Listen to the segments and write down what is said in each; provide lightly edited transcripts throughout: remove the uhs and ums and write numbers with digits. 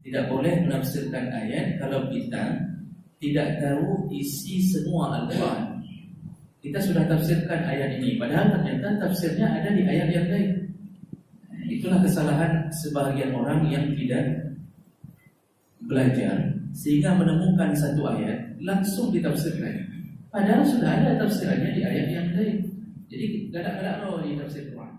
Tidak boleh menafsirkan ayat kalau kita tidak tahu isi semua Al-Quran. Kita sudah tafsirkan ayat ini, padahal ternyata tafsirnya ada di ayat yang lain. Itulah kesalahan sebahagian orang yang tidak belajar, sehingga menemukan satu ayat langsung ditafsirkan, padahal sudah ada tafsirannya di ayat yang lain. Jadi gadak-gadak roh di tafsir Quran.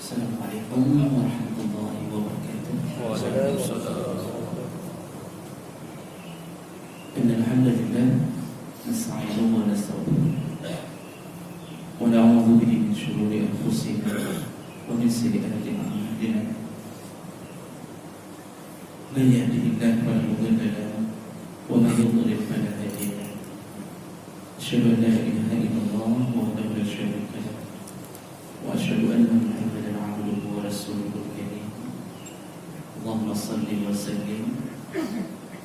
Assalamualaikum warahmatullahi wabarakatuh. Innal hamdalillah nasta'inuhu wa nastaghfiruh wa na'udzu bihi min shururi anfusina wa min sayyi'ati a'malina. Man yahdihillahu fala mudilla lahu wa man yudlil fala hadiya lahu. Asyhadu an la ilaha illallah wahdahu la syarika lahu wa asyhadu anna Muhammadan 'abduhu wa rasuluhul karim. Allahumma shalli wa sallim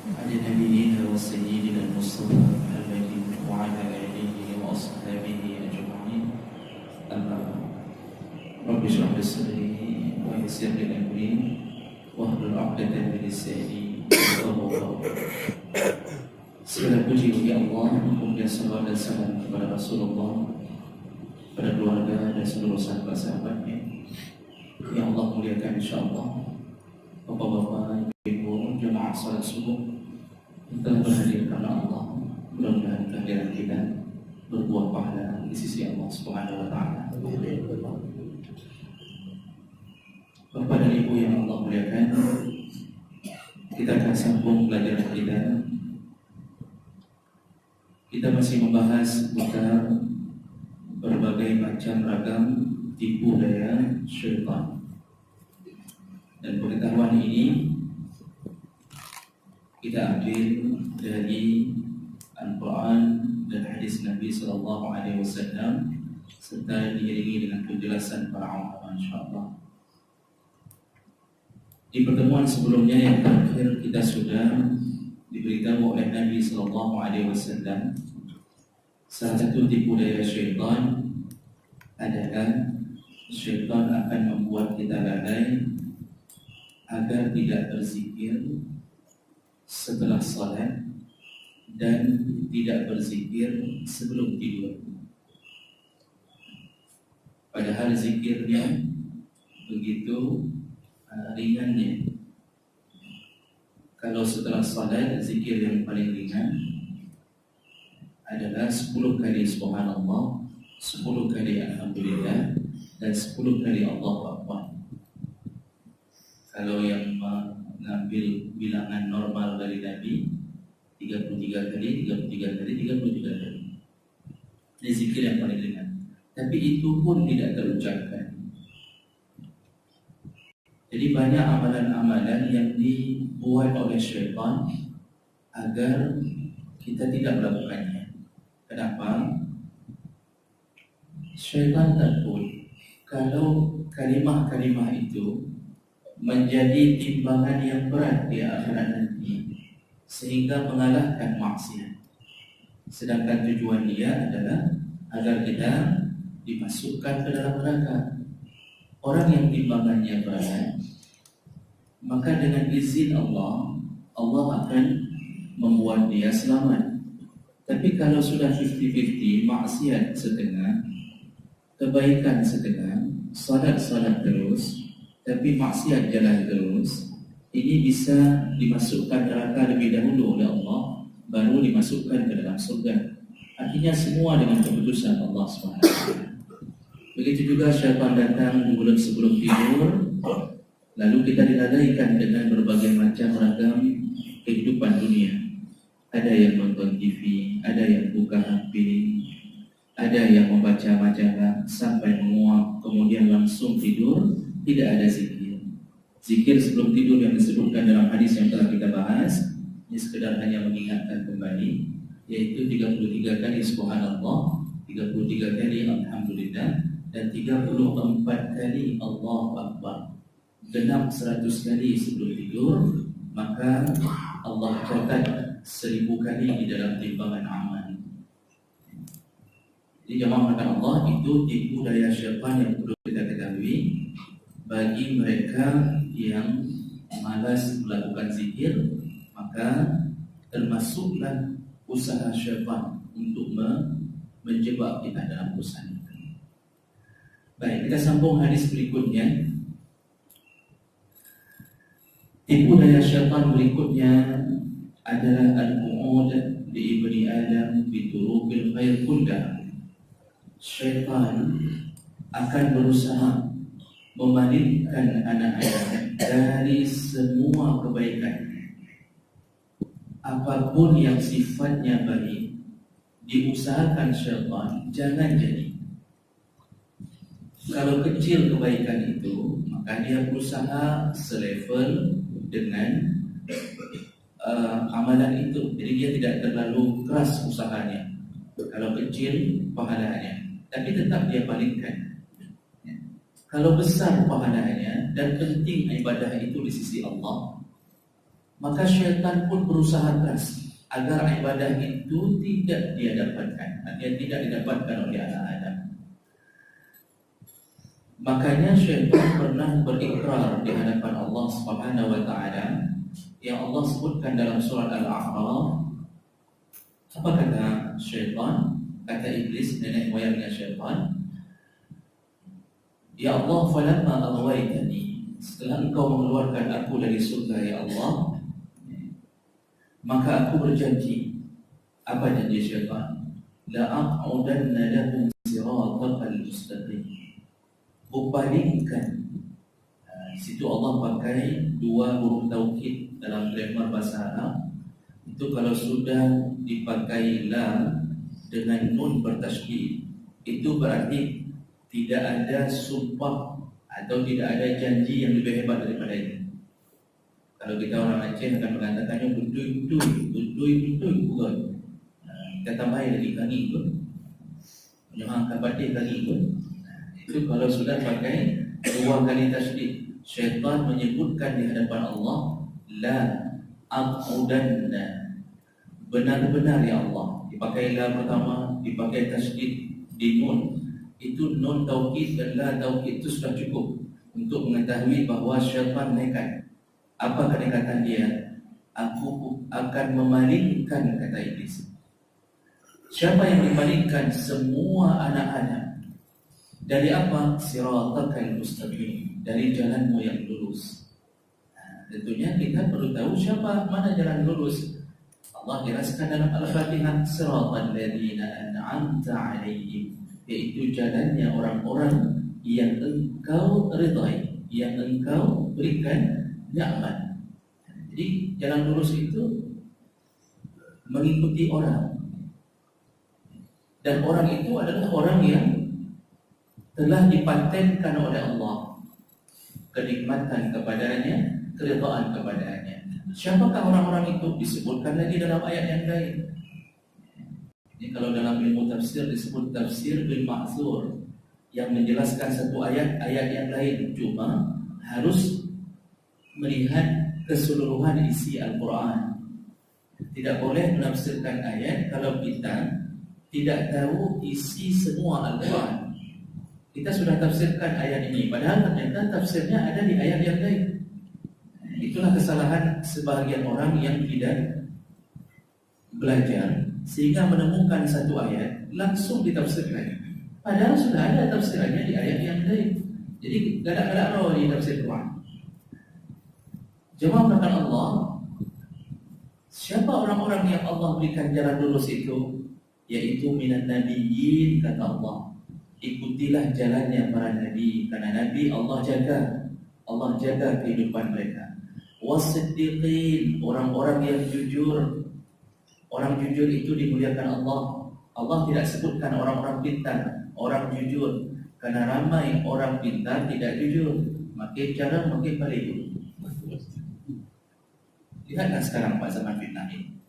ala nabiyyina wa sayyidina al-Mustafa Muhammadin wa ala alihi wa ashabihi ajma'in. Amma Rabbi shrah li sadri wa yassir li amri wahlul 'uqdatam min lisani yafqahu qawli. Segala puji bagi Allah, kemudian salawat dan salam kepada Rasulullah, pada keluarga dan seluruh sahabat-sahabatnya yang Allah muliakan insyaAllah. Bapak-bapak, ibu, jemaah salat subuh yang telah berhadir karena Allah, mudah-mudahan kehadiran kita berbuah pahala di sisi Allah Subhanahu wa Ta'ala. Bapak dan ibu yang Allah muliakan, kita akan sambung pelajaran kita. Kita masih membahas tentang berbagai macam ragam tipu daya syaitan. Dan pengetahuan ini kita ambil dari Al-Quran dan hadis Nabi SAW, serta diiringi dengan penjelasan para ulama insyaAllah. Di pertemuan sebelumnya yang terakhir kita sudah diberitahu oleh Nabi SAW, salah satu tipu daya syaitan adalah syaitan akan membuat kita lalai agar tidak berzikir setelah salat dan tidak berzikir sebelum tidur. Padahal zikirnya begitu ringannya. Kalau setelah salat, zikir yang paling ringan adalah 10 kali subhanallah, 10 kali alhamdulillah, dan 10 kali Allahu Akbar. Kalau yang mengambil bilangan normal dari Nabi, 33 kali, 33 kali, 33 kali. Ini zikir yang paling ringan. Tapi itu pun tidak terucapkan. Jadi banyak amalan-amalan yang dibuat oleh syaitan agar kita tidak melakukannya. Kenapa? Syaitan takut kalau kalimah-kalimah itu menjadi timbangan yang berat di akhirat nanti, sehingga mengalahkan maksiat. Sedangkan tujuan dia adalah agar kita dimasukkan ke dalam neraka. Orang yang timbangannya berat, maka dengan izin Allah, Allah akan membuat dia selamat. Tapi kalau sudah 50-50, maksiat setengah, kebaikan setengah, salat terus, tapi maksiat jalan terus, ini bisa dimasukkan neraka lebih dahulu oleh Allah, baru dimasukkan ke dalam surga. Artinya semua dengan keputusan Allah SWT. Begitu juga syaitan datang di bulan sebelum tidur, lalu kita diladaikan dengan berbagai macam ragam kehidupan dunia. Ada yang nonton TV, ada yang buka HP, ada yang membaca majalah sampai menguap, kemudian langsung tidur, tidak ada zikir. Zikir sebelum tidur yang disebutkan dalam hadis yang telah kita bahas, ini sekedar hanya mengingatkan kembali, yaitu 33 kali subhanallah, 33 kali alhamdulillah, dan 34 kali Allahu Akbar. Genap 100 kali sebelum tidur, maka Allah catat 1000 kali di dalam timbangan amal. Jadi jemaah kata Allah, itu tipu daya syaitan yang perlu kita ketahui bagi mereka yang malas melakukan zikir, maka termasuklah usaha syaitan untuk menjebak kita dalam usaha. Baik, kita sambung hadis berikutnya. Tipu daya syaitan berikutnya adalah al-qu'ud li ibni Adam bi turuqil khair kullah. Syaitan akan berusaha memalingkan anak Adam dari semua kebaikan. Apapun yang sifatnya baik, diusahakan syaitan jangan jadi. Kalau kecil kebaikan itu, maka dia berusaha selevel dengan amalan itu. Jadi dia tidak terlalu keras usahanya. Kalau kecil pahalanya, tapi tetap dia palingkan. Kalau besar pahalanya dan penting ibadah itu di sisi Allah, maka syaitan pun berusaha keras agar ibadah itu tidak dia dapatkan, artinya tidak didapatkan oleh anak Adam. Makanya syaitan pernah berikrar di hadapan Allah Subhanahu wa taala yang Allah sebutkan dalam surat Al-A'raf. Apa kata syaitan? Kata iblis, nenek moyangnya syaitan, ya Allah, falamma aghwaytani, setelah engkau mengeluarkan aku dari surga ya Allah, maka aku berjanji. Apa janji syaitan? La aq'udanna lahum siratal mustaqim. Kupalingkan. Situ Allah pakai dua huruf taukid dalam grammar bahasa Arab. Itu kalau sudah dipakai lam dengan nun bertasydid, itu berarti tidak ada sumpah atau tidak ada janji yang lebih hebat daripada itu. Kalau kita orang Aceh akan mengatakannya berdui bukan. Kita tambahin lagi kali pun, menyangka batin kali pun. Itu kalau sudah pakai dua kali tasydid. Syaitan menyebutkan di hadapan Allah, la aqudanna, benar-benar ya Allah. Dipakai la pertama, dipakai tasydid di nun. Itu nun taukid dan la taukid itu sudah cukup untuk mengetahui bahawa syaitan nekat. Apa kenekatan dia? Aku akan memalingkan, kata iblis. Siapa yang dimalingkan? Semua anak Adam. Dari apa? Siratal mustaqim, dari jalanmu yang lurus. Tentunya kita perlu tahu siapa, mana jalan lurus. Allah jelaskan dalam Al-Fatihah, siratal ladzina an'amta 'alaihim, yaitu jalannya orang-orang yang engkau ridai, yang engkau berikan nikmat. Jadi jalan lurus itu mengikuti orang, dan orang itu adalah orang yang telah dipatenkan oleh Allah kenikmatan kepadanya, keridhaan kepadanya. Siapakah orang-orang itu? Disebutkan lagi dalam ayat yang lain. Ini kalau dalam ilmu tafsir disebut tafsir bil ma'zur, yang menjelaskan satu ayat yang lain, cuma harus melihat keseluruhan isi Al-Quran. Tidak boleh menafsirkan ayat kalau kita tidak tahu isi semua Al-Quran. Kita sudah tafsirkan ayat ini, padahal ternyata tafsirnya ada di ayat yang lain. Itulah kesalahan sebahagian orang yang tidak belajar, sehingga menemukan satu ayat langsung ditafsirkan, padahal sudah ada tafsirannya di ayat yang lain. Jadi gadak-gadak roh di tafsir Quran. Jawab kata Allah, siapa orang-orang yang Allah berikan jalan lurus itu? Yaitu minan nabiyyin, kata Allah. Ikutilah jalannya para nabi, karena nabi Allah jaga kehidupan mereka. Wasiddiqin, orang-orang yang jujur. Orang jujur itu dimuliakan Allah. Allah tidak sebutkan orang-orang pintar, orang jujur, karena ramai orang pintar tidak jujur. Makin cara makin paling. Lihatlah sekarang Pak zaman fitnah ini.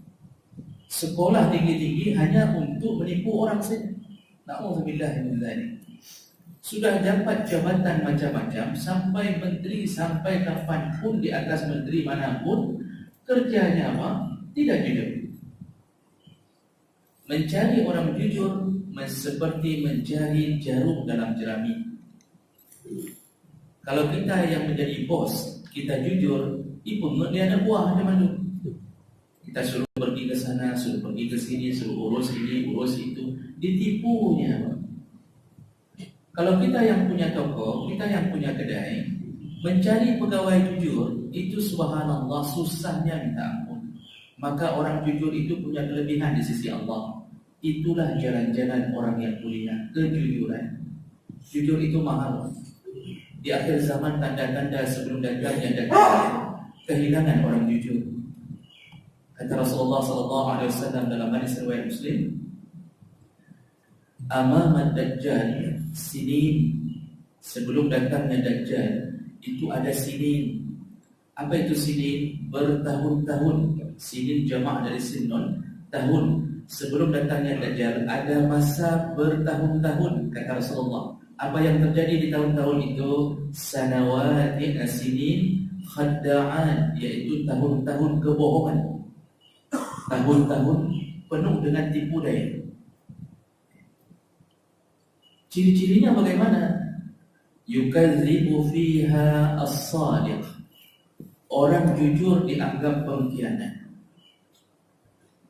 Sekolah tinggi-tinggi hanya untuk menipu orang saja. Na'udzubillah min dzalik. Sudah dapat jabatan macam-macam, sampai menteri, sampai kapanpun di atas menteri manapun, kerjanya apa? Tidak jujur. Mencari orang jujur seperti mencari jarum dalam jerami. Kalau kita yang menjadi bos, kita jujur, itu dia ada buah macam mana? Kita suruh pergi ke sana, suruh pergi ke sini, suruh urus ini, urus itu, ditipunya. Kalau kita yang punya toko, kita yang punya kedai, mencari pegawai jujur, itu subhanallah susahnya minta ampun. Maka orang jujur itu punya kelebihan di sisi Allah. Itulah jalan-jalan orang yang mulia, kejujuran. Jujur itu mahal. Di akhir zaman tanda-tanda sebelum dajjalnya kehilangan orang jujur. Kata Rasulullah SAW dalam hadis riwayat Muslim, amama dajjal sinin, sebelum datangnya dajjal itu ada sinin. Apa itu sinin? Bertahun-tahun. Sinin jamak dari sinun, tahun. Sebelum datangnya dajjal ada masa bertahun-tahun, kata Rasulullah. Apa yang terjadi di tahun-tahun itu? Sanawati asinin khadda'an, yaitu tahun-tahun kebohongan, tahun-tahun penuh dengan tipu daya. Ciri-cirinya bagaimana? Yukadzibu fiha as-sadiq, orang jujur dianggap pengkhianat.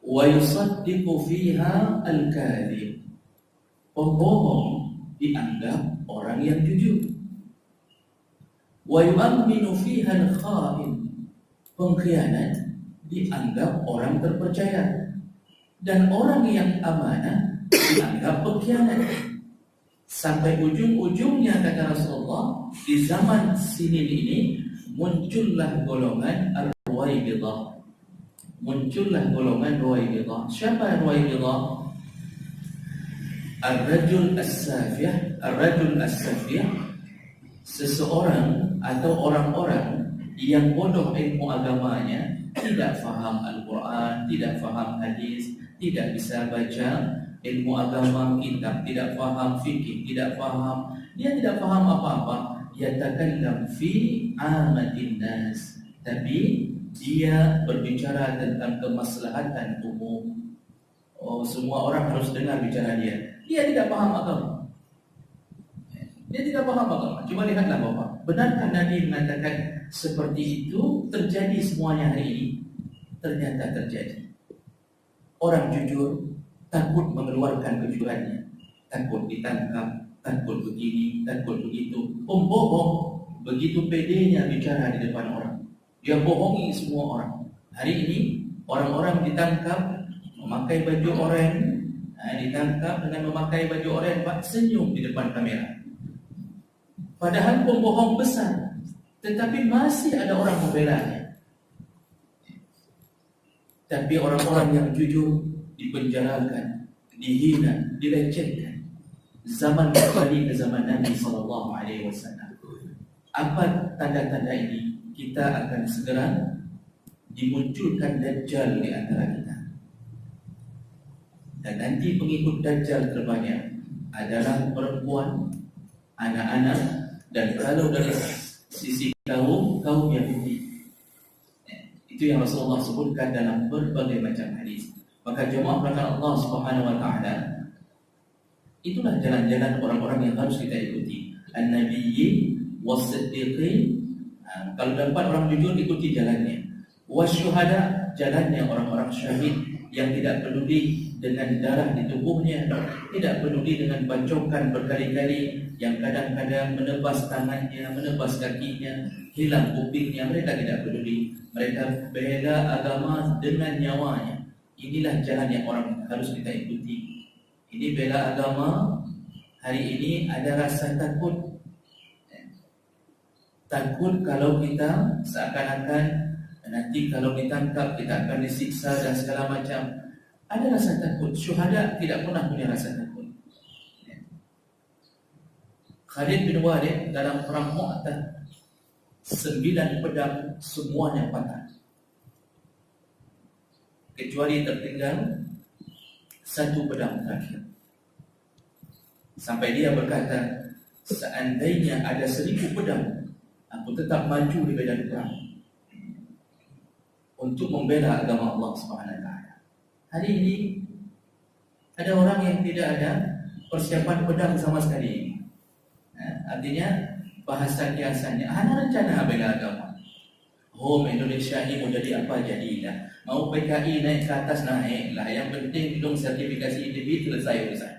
Wa yusaddiqu fiha al-kadhib, pembohong dianggap orang yang jujur. Wa yu'minu fiha al-kha'in, pengkhianat dianggap orang terpercaya. Dan orang yang amanah dianggap pengkhianat. Sampai ujung-ujungnya kata Rasulullah, di zaman sinin ini muncullah golongan Ar-Ruwaibidah. Muncullah golongan Ruwaibidah. Siapa Ruwaibidah? Ar-rajul as-safih. Ar-rajul as-safih, seseorang atau orang-orang yang bodoh ilmu agamanya, tidak faham Al-Quran, tidak faham hadis, tidak bisa baca ilmu agama, kitab, tidak faham fikih, tidak faham, dia tidak faham apa-apa. Yatakallam fi amatin nas, tapi dia berbicara tentang kemaslahatan umum. Oh, semua orang harus dengar bicara dia. Dia tidak paham agama. Dia tidak paham agama. Cuma lihatlah Bapak, benarkah Nabi mengatakan seperti itu terjadi semuanya hari ini? Ternyata terjadi. Orang jujur takut mengeluarkan kejujurannya, takut ditangkap, takut begini, takut begitu. Pembohong begitu pedenya bicara di depan orang. Dia bohongi semua orang. Hari ini orang-orang ditangkap memakai baju oranye, ditangkap dengan memakai baju oranye, senyum di depan kamera. Padahal pembohong besar, tetapi masih ada orang membelanya. Tapi orang-orang yang jujur dipenjarakan, dihina, dilecehkan. Zaman kembali ke zaman Nabi SAW. Apa tanda-tanda ini? Kita akan segera dimunculkan Dajjal di antara kita. Dan nanti pengikut Dajjal terbanyak adalah perempuan, anak-anak, dan kalau dari sisi kaum Yahudi. Itu yang Rasulullah sebutkan dalam berbagai macam hadis. Maka jemaah rahmat Allah Subhanahu wa taala, itulah jalan-jalan orang-orang yang harus kita ikuti. An-nabiyyin was-siddiqin. Kalau dapat orang jujur, ikuti jalannya. Wasyuhada, jalannya orang-orang syahid yang tidak peduli dengan darah di tubuhnya, tidak peduli dengan bacokan berkali-kali, yang kadang-kadang menebas tangannya, menebas kakinya, hilang kupingnya. Mereka tidak peduli. Mereka bela agama dengan nyawanya. Inilah jalan yang orang harus kita ikuti. Ini bela agama. Hari ini ada rasa takut. Takut kalau kita seakan-akan nanti kalau ditangkap kita akan disiksa dan segala macam. Ada rasa takut. Syuhada tidak pernah punya rasa takut. Khalid bin Walid dalam perang Mu'tah, 9 pedang semuanya patah, kecuali tertinggal 1 pedang terakhir. Sampai dia berkata, seandainya ada 1000 pedang, aku tetap maju di medan perang untuk membela agama Allah Subhanahu wa taala. Hari ini Ada orang yang tidak ada persiapan pedang sama sekali. Artinya bahasa kiasannya, ada rencana bela agama. Indonesia ni mau jadi apa jadilah. Mau PKI naik ke atas naiklah. Yang penting belum sertifikasi individu selesai urusan.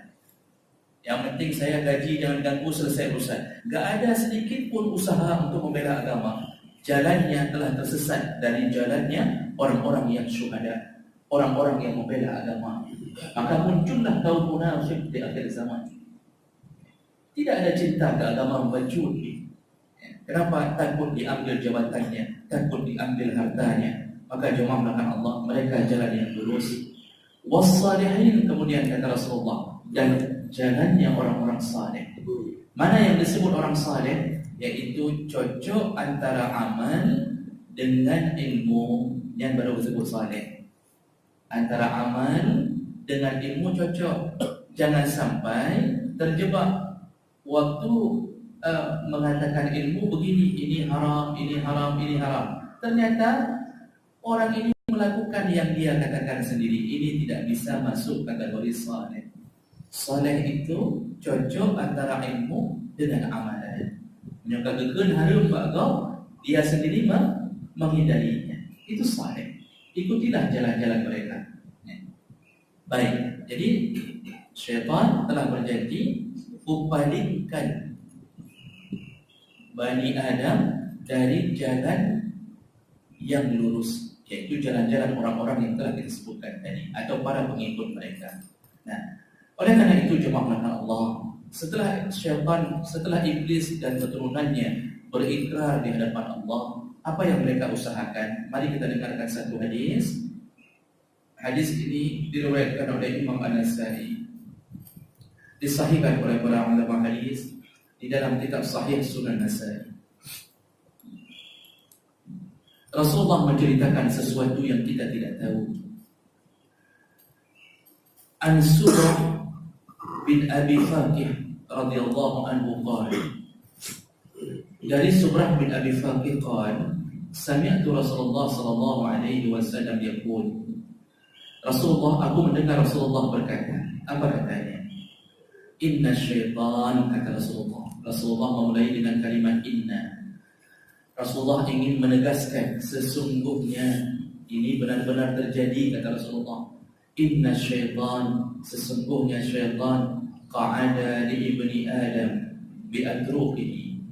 Yang penting saya gaji jangan ganggu, selesai urusan. Gak ada sedikit pun usaha untuk membela agama. Jalannya telah tersesat dari jalannya orang-orang yang syuhada, orang-orang yang membela agama. Maka muncullah kaum munafik di akhir zaman. Tidak ada cinta ke agama wujud. Kenapa? Takut diambil jabatannya, takut diambil hartanya. Maka jemaah belakang Allah, mereka jalan yang lurus. Wassalihin, kemudian kata Rasulullah, dan jalannya orang-orang saleh. Mana yang disebut orang saleh? Yaitu cocok antara amal dengan ilmu, yang baru disebut saleh. Antara amal dengan ilmu cocok. Jangan sampai terjebak waktu mengatakan ilmu begini, ini haram, ini haram, ini haram. Ternyata orang ini melakukan yang dia katakan sendiri. Ini tidak bisa masuk kategori saleh. Saleh itu cocok antara ilmu dengan amalan. Menyokagakan harum bagau, dia sendiri menghindarinya. Itu saleh. Ikutilah jalan-jalan mereka. Baik, jadi syaitan telah berjanji upalingkan Bani Adam dari jalan yang lurus, yaitu jalan-jalan orang-orang yang telah kita sebutkan tadi, atau para pengikut mereka. Nah, oleh karena itu jemaah belakang Allah, setelah syaitan, setelah iblis dan keturunannya berikrar di hadapan Allah, apa yang mereka usahakan? Mari kita dengarkan satu hadis. Hadis ini diriwayatkan oleh Imam An-Nasai, disahihkan oleh para ulama hadis di dalam kitab Sahih Sunan Nasai. Rasulullah menceritakan sesuatu yang kita tidak tahu. An Surah bin Abi Faqih radhiyallahu anhu qala, dari Surah bin Abi Faqih qala, sami'tu Rasulullah sallallahu alaihi wasallam yaqul, aku mendengar Rasulullah berkata. Apa katanya? Inna syaitan, kata Rasulullah memulai dengan kalimat inna. Rasulullah ingin menegaskan sesungguhnya ini benar-benar terjadi, kata Rasulullah. Inna syaitan, sesungguhnya syaitan qa'ada li ibni Adam bi'atruqihi.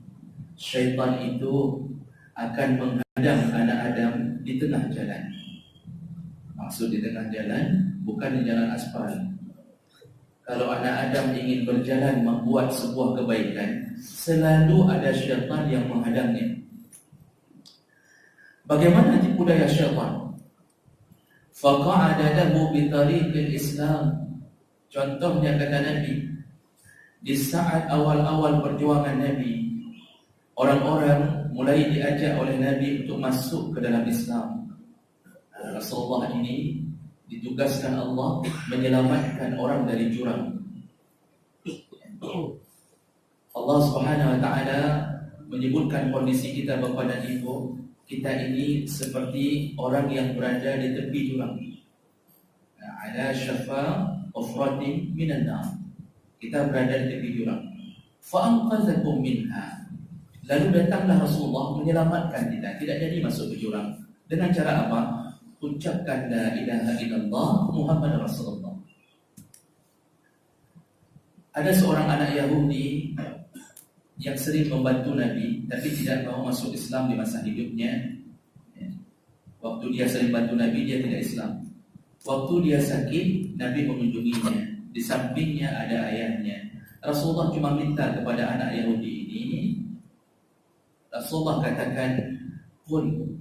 Syaitan itu akan menghadang anak Adam di tengah jalan. Maksud di tengah jalan bukan di jalan aspal. Kalau anak Adam ingin berjalan membuat sebuah kebaikan, selalu ada syaitan yang menghadangnya. Bagaimana budaya syaitan? Faqa'ada lahu bi tariqil Islam. Contohnya kata Nabi, di saat awal-awal perjuangan Nabi, orang-orang mulai diajak oleh Nabi untuk masuk ke dalam Islam. Rasulullah ini ditugaskan Allah menyelamatkan orang dari jurang. Allah Subhanahu wa taala menyebutkan kondisi kita Bapak dan Ibu, kita ini seperti orang yang berada di tepi jurang. Ala syafa ufratin minan nar. Kita berada di tepi jurang. Fa anqadhakum minha. Lalu datanglah Rasulullah menyelamatkan kita, tidak jadi masuk ke jurang. Dengan cara apa? Ucapkan la ilaha illallah Muhammad Rasulullah. Ada seorang anak Yahudi yang sering membantu Nabi tapi tidak mau masuk Islam di masa hidupnya. Waktu dia sering bantu Nabi, dia tidak Islam. Waktu dia sakit, Nabi mengunjunginya. Di sampingnya ada ayahnya. Rasulullah cuma minta kepada anak Yahudi ini, Rasulullah katakan, qul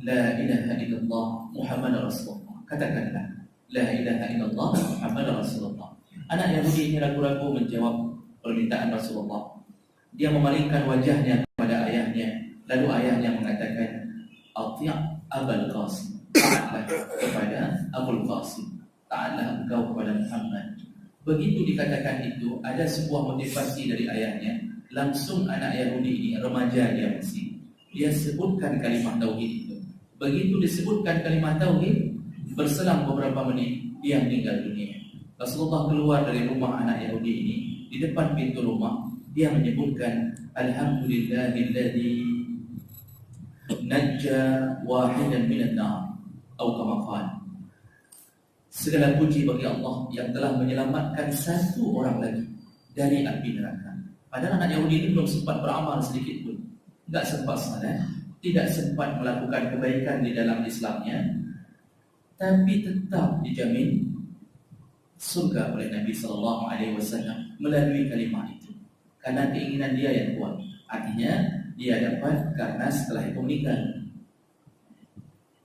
la ilaha illallah Muhammad Rasulullah. Katakanlah la ilaha illallah Muhammad Rasulullah. Anak Yahudi ini ragu-ragu menjawab permintaan Rasulullah. Dia memalingkan wajahnya kepada ayahnya. Lalu ayahnya mengatakan, ati' Abul Qasim, taatlah kepada Abul Qasim, taatlah engkau kepada Muhammad. Begitu dikatakan itu, ada sebuah motivasi dari ayahnya. Langsung anak Yahudi ini, remaja dia masih, dia sebutkan kalimah tauhid itu. Begitu disebutkan kalimah tauhid, berselang beberapa menit dia meninggal dunia. Rasulullah keluar dari rumah anak Yahudi ini. Di depan pintu rumah dia menyebutkan alhamdulillahilladzi najja wahidan minan nar atau kama qala. Segala puji bagi Allah yang telah menyelamatkan satu orang lagi dari api neraka. Padahal anak Yahudi ini belum sempat beramal sedikit pun, tidak sempat salat, tidak sempat melakukan kebaikan di dalam Islamnya, tapi tetap dijamin surga oleh Nabi SAW melalui kalimah itu. Karena keinginan dia yang kuat. Artinya dia dapat karena setelah itu meninggal.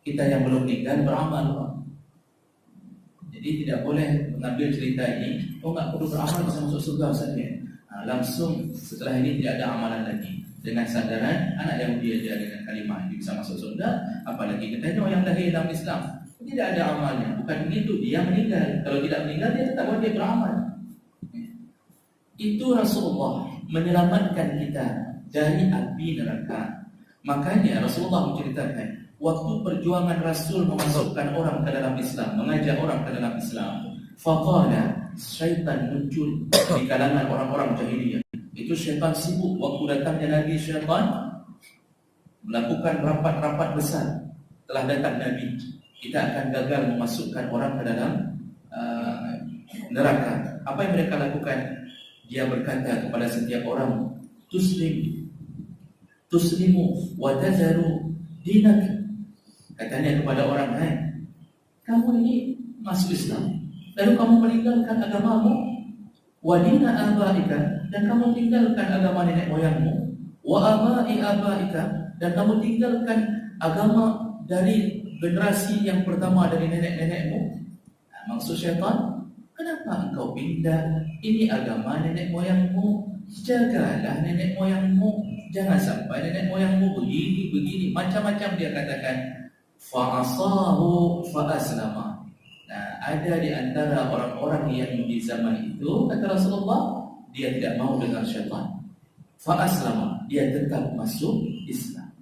Kita yang belum meninggal beramal, Pak. Jadi tidak boleh mengambil cerita ini, oh enggak perlu beramal bisa masuk surga saja. Langsung setelah ini tidak ada amalan lagi. Dengan sadaran anak Yahudi aja dengan kalimah ini bisa masuk surga, apalagi kita ini yang lahir dalam Islam. Tidak ada amalnya, bukan begitu, dia meninggal. Kalau tidak meninggal, dia tetap wajib beramal. Itu Rasulullah menyelamatkan kita dari api neraka. Makanya Rasulullah menceritakan, waktu perjuangan Rasul memasukkan orang ke dalam Islam, mengajak orang ke dalam Islam, faqala, syaitan muncul di kalangan orang-orang jahiliyah. Itu syaitan sibuk, waktu datangnya Nabi, syaitan melakukan rapat-rapat besar. Telah datang Nabi, kita akan gagal memasukkan orang ke dalam neraka. Apa yang mereka lakukan? Dia berkata kepada setiap orang, tuslimu wa tazaru dinak. Katanya kepada orang, hai, kamu ini masuk Islam, lalu kamu meninggalkan agamamu, wa dina abaika, dan kamu tinggalkan agama nenek moyangmu, wa abai abaika, dan kamu tinggalkan agama dari generasi yang pertama dari nenek-nenekmu. Maksud syaitan, kenapa engkau pindah? Ini agama nenek moyangmu, jagalah nenek moyangmu, jangan sampai nenek moyangmu begini, macam-macam dia katakan. Fa'asahu fa'aslama. Nah, ada di antara orang-orang yang di zaman itu, kata Rasulullah, dia tidak mau dengar syaitan. Fa'aslama, dia tetap masuk Islam.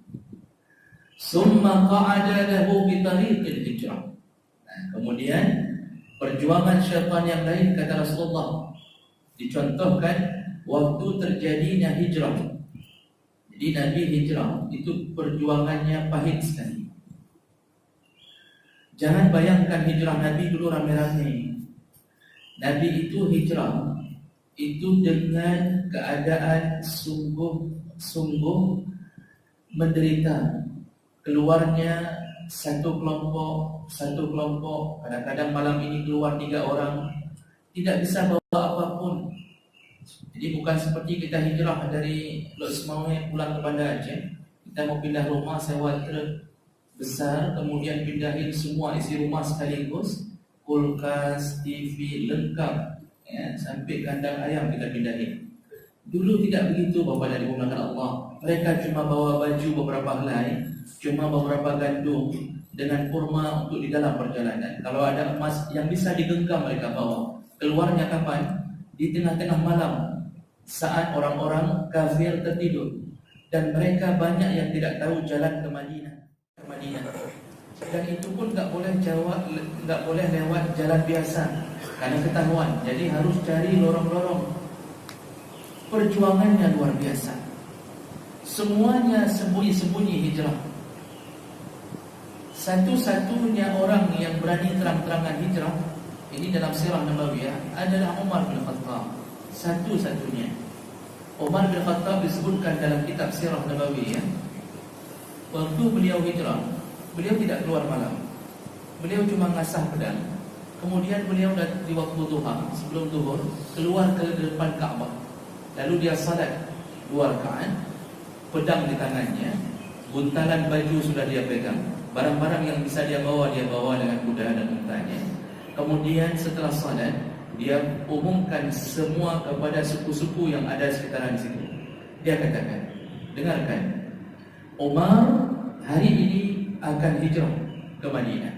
Summa qa'ada lahu bi tariqil hijrah. Nah, kemudian perjuangan syaitan yang lain, kata Rasulullah, dicontohkan waktu terjadinya hijrah. Jadi Nabi hijrah itu perjuangannya pahit sekali. Jangan bayangkan hijrah Nabi dulu rame-rame. Nabi itu hijrah itu dengan keadaan sungguh menderita. Keluarnya satu kelompok, kadang-kadang malam ini keluar 3 orang, tidak bisa bawa apapun. Jadi bukan seperti kita hijrah dari Lok Semawe pulang ke Banda Aceh, kita mau pindah rumah sewa truk besar, kemudian pindahin semua isi rumah sekaligus, kulkas, TV lengkap, ya, sampai kandang ayam kita pindahin. Dulu tidak begitu Bapak dan Ibu Allah. Mereka cuma bawa baju beberapa helai, cuma beberapa gandum dengan kurma untuk di dalam perjalanan. Kalau ada emas yang bisa digenggam mereka bawa. Keluarnya kapan? Di tengah-tengah malam, saat orang-orang kafir tertidur, dan mereka banyak yang tidak tahu jalan ke Madinah. Dan itu pun tak boleh lewat jalan biasa karena ketahuan. Jadi harus cari lorong-lorong. Perjuangannya luar biasa. Semuanya sembunyi-sembunyi hijrah. Satu-satunya orang yang berani terang-terangan hijrah ini dalam sirah Nabawiyah adalah Umar bin Khattab. Satu-satunya. Umar bin Khattab disebutkan dalam kitab sirah Nabawiyah. Waktu beliau hijrah, beliau tidak keluar malam. Beliau cuma ngasah pedang. Kemudian beliau di waktu duha, sebelum zuhur, keluar ke depan Ka'bah. Lalu dia salat 2 rakaat, pedang di tangannya, buntalan baju sudah dia pegang, barang-barang yang bisa dia bawa dengan kuda dan untanya. Kemudian setelah salat, dia umumkan semua kepada suku-suku yang ada sekitaran situ. Dia katakan, dengarkan, Umar hari ini akan hijrah ke Madinah,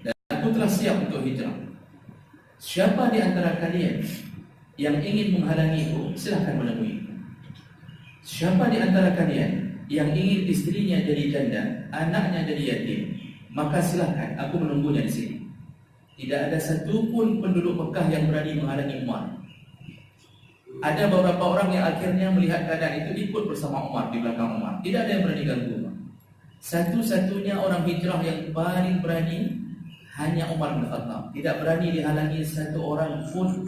dan aku telah siap untuk hijrah. Siapa di antara kalian yang ingin menghalangiku, silahkan menemui. Siapa di antara kalian yang ingin istrinya jadi janda, anaknya jadi yatim, maka silahkan, aku menunggunya di sini. Tidak ada satu pun penduduk Mekah yang berani menghalangi Umar. Ada beberapa orang yang akhirnya melihat keadaan itu ikut bersama Umar di belakang Umar. Tidak ada yang berani ganggu Umar. Satu-satunya orang hijrah yang paling berani hanya Umar bin Khattab. Tidak berani dihalangi satu orang pun.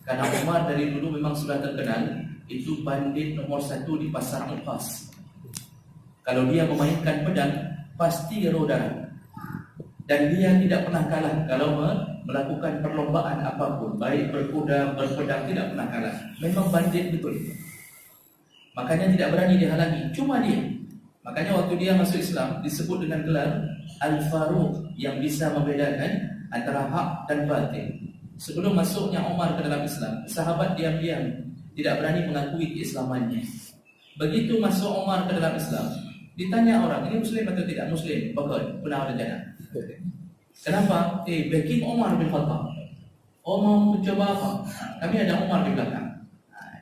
Karena Umar dari dulu memang sudah terkenal, itu bandit nomor satu di pasar Al-Qas. Kalau dia memainkan pedang, pasti roda. Dan dia tidak pernah kalah kalau melakukan perlombaan apapun, baik berkuda, berpedang, tidak pernah kalah. Memang bandit betul. Makanya tidak berani dihalangi. Cuma dia. Makanya waktu dia masuk Islam disebut dengan gelar Al-Faruq, yang bisa membedakan antara hak dan batil. Sebelum masuknya Umar ke dalam Islam, sahabat diam-diam tidak berani mengakui keislamannya. Begitu masuk Umar ke dalam Islam, ditanya orang, ini Muslim atau tidak Muslim? Bagus, benar atau tidak? Kenapa? Backing Umar bin Khattab. Oh, mau mencoba apa? Kami ada Umar di belakang.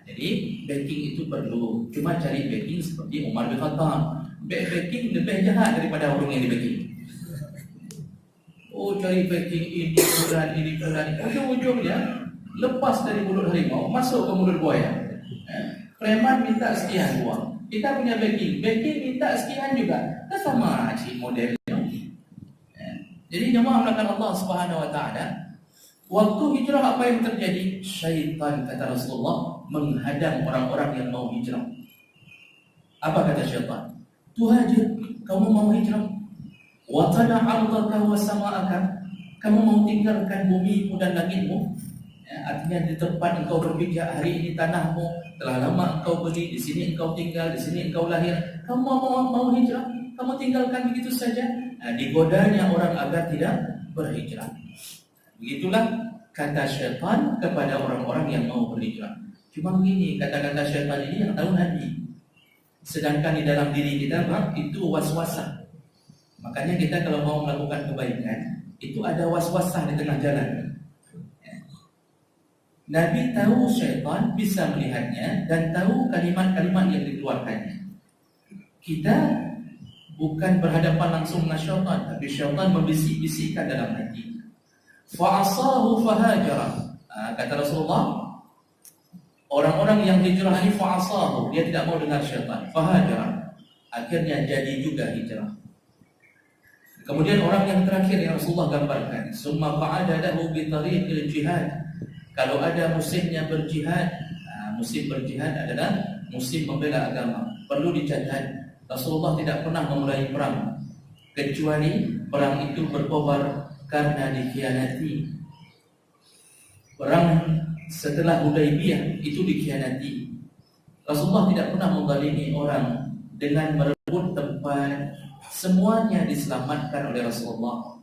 Jadi backing itu perlu. Cuma cari backing seperti Umar bin Khattab. Backing lebih jahat daripada orang yang di backing. Oh, cari backing ini bulan. Ujung-ujungnya lepas dari mulut harimau, masuk ke mulut buaya. Preman minta sekian uang. Kita punya backing minta sekian juga. Kan sama aja modelnya. Jadi jemaah melakukan Allah Subhanahu wa taala, waktu hijrah apa yang terjadi? Syaitan, kata Rasulullah, menghadang orang-orang yang mau hijrah. Apa kata syaitan? Tuhajir, kamu mau hijrah? Wa tada 'ardaka wa sama'aka, kamu mau tinggalkan bumimu dan langitmu? Artinya di tempat engkau berpijak, hari ini tanahmu, telah lama engkau beli, di sini engkau tinggal, di sini engkau lahir. Kamu mau hijrah? Kamu tinggalkan begitu saja? Digodanya orang agar tidak berhijrah. Begitulah kata syaitan kepada orang-orang yang mau berhijrah. Cuma begini, kata-kata syaitan ini yang tahu Nabi. Sedangkan di dalam diri kita itu was-wasan. Makanya kita kalau mau melakukan kebaikan, itu ada was-wasan di tengah jalan. Nabi tahu syaitan bisa melihatnya dan tahu kalimat-kalimat yang dikeluarkannya. Kita bukan berhadapan langsung dengan syaitan, tapi syaitan membisik-bisikkan dalam hati. Fa'asahu fahajara. Kata Rasulullah, orang-orang yang hijrah ini fa'asahu, dia tidak mau dengar syaitan, fahajara. Akhirnya jadi juga hijrah. Kemudian orang yang terakhir yang Rasulullah gambarkan, summa qa'ada lahu bi tariqil jihad. Kalau ada musimnya berjihad, musim berjihad adalah musim membela agama. Perlu dicatat, Rasulullah tidak pernah memulai perang kecuali perang itu berkobar karena dikhianati. Perang setelah Hudaybiyah itu dikhianati. Rasulullah tidak pernah menzalimi orang dengan merebut tempat. Semuanya diselamatkan oleh Rasulullah.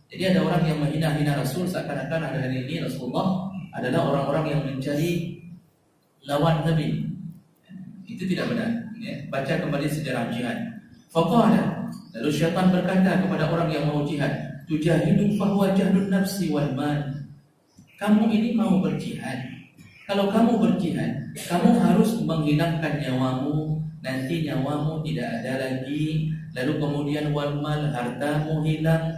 Jadi ada orang yang menghina-hina Rasul seakan-akan ada hari ini Rasulullah adalah orang-orang yang mencari lawan Nabi. Itu tidak benar. Baca kembali sejarah jihad. Faqala, lalu syaitan berkata kepada orang yang mau jihad, tujahidu fahuwa jahdun nafsi wal mal. Kamu ini mau berjihad. Kalau kamu berjihad, kamu harus menghilangkan nyawamu. Nanti nyawamu tidak ada lagi. Lalu kemudian wal mal, hartamu hilang.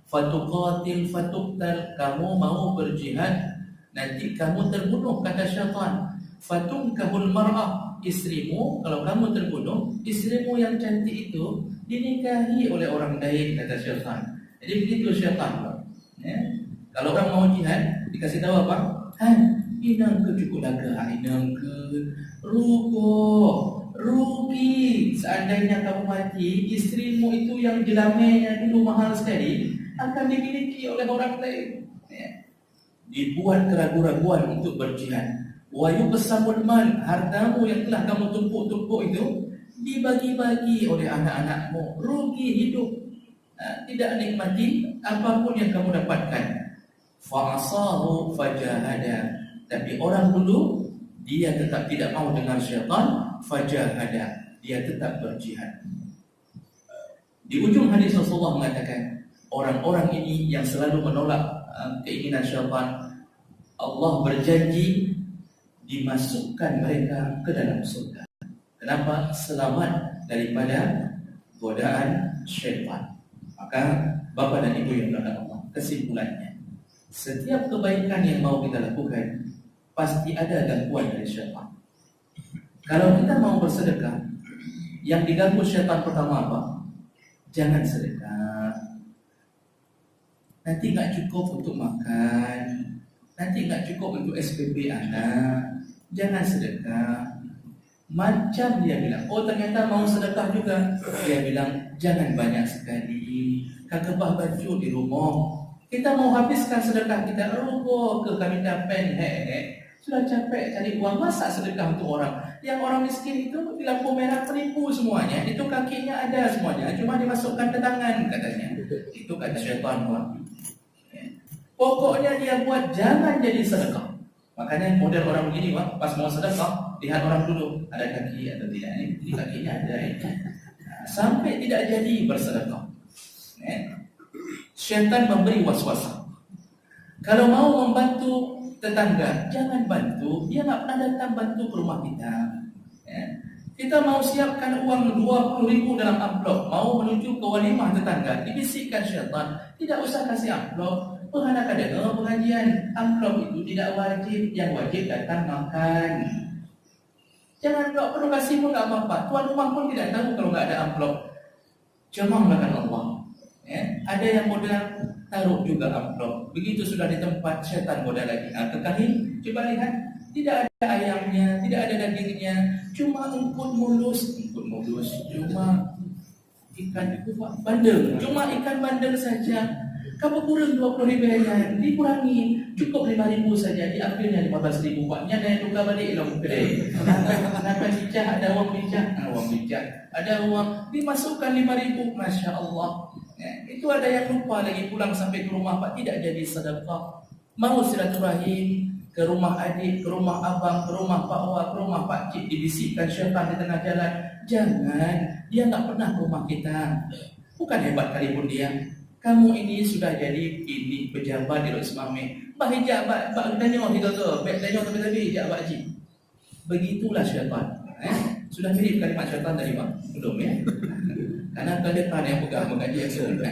Fatuqatil fatuqtal, kamu mau berjihad, nanti kamu terbunuh, kata syaitan. Fatunkahul mar'ah, istrimu, kalau kamu terbunuh, istrimu yang cantik itu dinikahi oleh orang lain, kata syaitan. Jadi begitu syaitan. Kalau orang mau jihad, dikasih tahu apa? Inang ke cukulaga, inang ke rugi. Seandainya kamu mati, istrimu itu yang jelamanya dulu mahal sekali akan dimiliki oleh orang lain. Dibuat keraguan-raguan untuk berjihad. Wa yuqsamul mal, hartamu yang telah kamu tumpuk-tumpuk itu dibagi-bagi oleh anak-anakmu. Rugi hidup, tidak nikmati apapun yang kamu dapatkan. Fa'asahu fajahada. Tapi orang dulu dia tetap tidak mau dengar syaitan, fajahada, dia tetap berjihad. Di ujung hadis Rasulullah mengatakan, orang-orang ini yang selalu menolak keinginan syaitan, Allah berjanji dimasukkan mereka ke dalam surga. Kenapa? Selamat daripada godaan syaitan. Maka Bapak dan Ibu yang berkata Allah, kesimpulannya, Setiap kebaikan yang mau kita lakukan pasti ada gangguan dari syaitan. Kalau kita mau bersedekah, yang diganggu syaitan pertama apa? Jangan sedekah, nanti nggak cukup untuk makan, nanti nggak cukup untuk SPP anak. Jangan sedekah. Macam dia bilang, oh ternyata mau sedekah juga. Dia bilang, jangan banyak sekali, kakebah baju di rumah. Kita mau habiskan sedekah kita, oh ke kami capek, sudah capek cari uang, masa sedekah untuk orang. Yang orang miskin itu di lampu merah penipu semuanya, itu kakinya ada semuanya, cuma dimasukkan ke tangan katanya. Itu kata syaitan, Pak. Pokoknya dia buat jangan jadi sedekah. Makanya model orang begini, Pak, pas mau sedekah, lihat orang dulu ada kaki atau tidak. Ini kakinya ada. Sampai tidak jadi bersedekah. Syaitan memberi was-was. Kalau mau membantu tetangga, jangan bantu. Dia nggak pernah datang bantu ke rumah kita. Kita mau siapkan uang 20.000 dalam amplop, mau menuju ke walimah tetangga, dibisikkan syaitan, tidak usah kasih amplop. Penganak ada pengajian, amplop itu tidak wajib, yang wajib datang makan. Jangan nggak perlu kasih pun nggak apa-apa. Tuan rumah pun tidak tahu kalau nggak ada amplop. Jemaahkan Allah. Ada yang modal taruh juga amplop. Begitu sudah di tempat, syaitan modal lagi. Kekali, coba lihat, tidak ada ayamnya, tidak ada dagingnya, cuma ungkut mulus, cuma ikan itu bandeng, cuma ikan bandeng saja. Kamu kurang 20.000 aja, dikurangi, cukup 5.000 saja, diambilnya 15.000. Paknya ada yang luka balik ilmu kedai. Kenapa bijak? Ada uang bijak, ada uang, dimasukkan 5.000, Masya Allah. Itu ada yang lupa lagi pulang sampai ke rumah, Pak, tidak jadi sedekah. Mau silaturahim ke rumah adik, ke rumah abang, ke rumah Pak Wak, ke rumah Pak Cik, dibisikkan syaitan di tengah jalan. Jangan, dia tak pernah ke rumah kita. Bukan hebat kali pun dia. Kamu ini sudah jadi ini pejabat di Ros Mame. Bah hijab, bah danyo kita tu, bek danyo tapi hijab Pak Cik. Begitulah syaitan. Sudah mirip kalimat syaitan tadi, Pak? Belum ya? Karena kedepan yang pegang mengaji yang sebenarnya.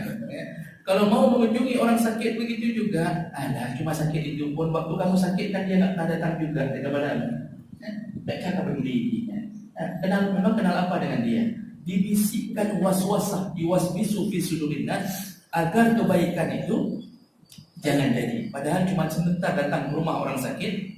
Kalau mau mengunjungi orang sakit begitu juga, ada cuma sakit itu pun waktu kamu sakit kan dia nggak datang juga kepada kamu. Tak cakap peduli. Memang kenal apa dengan dia? Dibisikkan was-wasah, diwasbisu fi sudurin nas agar kebaikan itu jangan jadi. Padahal cuma sebentar datang ke rumah orang sakit,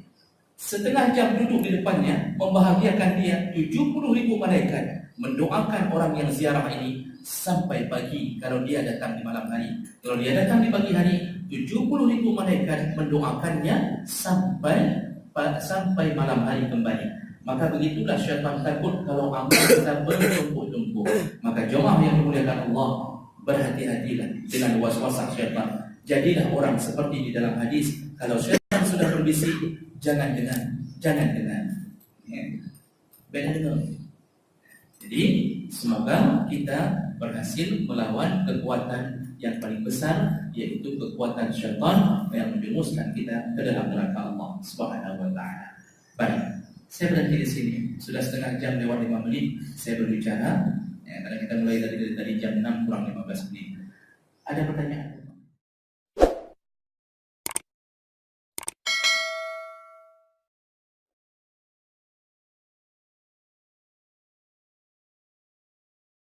setengah jam duduk di depannya, membahagiakan dia. 70.000 malaikat mendoakan orang yang ziarah ini sampai pagi kalau dia datang di malam hari. Kalau dia datang di pagi hari, 70.000 malaikat mendoakannya sampai malam hari kembali. Maka begitulah syaitan takut kalau amal kita bertumpuk-tumpuk. Maka jemaah yang dimuliakan Allah, berhati-hatilah dengan was-wasah syaitan. Jadilah orang seperti di dalam hadis, kalau syaitan sudah berbisik, jangan dengar. Beda dengar. Jadi semoga kita berhasil melawan kekuatan yang paling besar, yaitu kekuatan syaitan yang menjerumuskan kita ke dalam neraka Allah Subhanahu wa taala. Baik, saya berhenti di sini. Sudah setengah jam lewat 5 menit saya berbicara. Karena kita mulai dari jam 6 kurang 15 menit. Ada pertanyaan?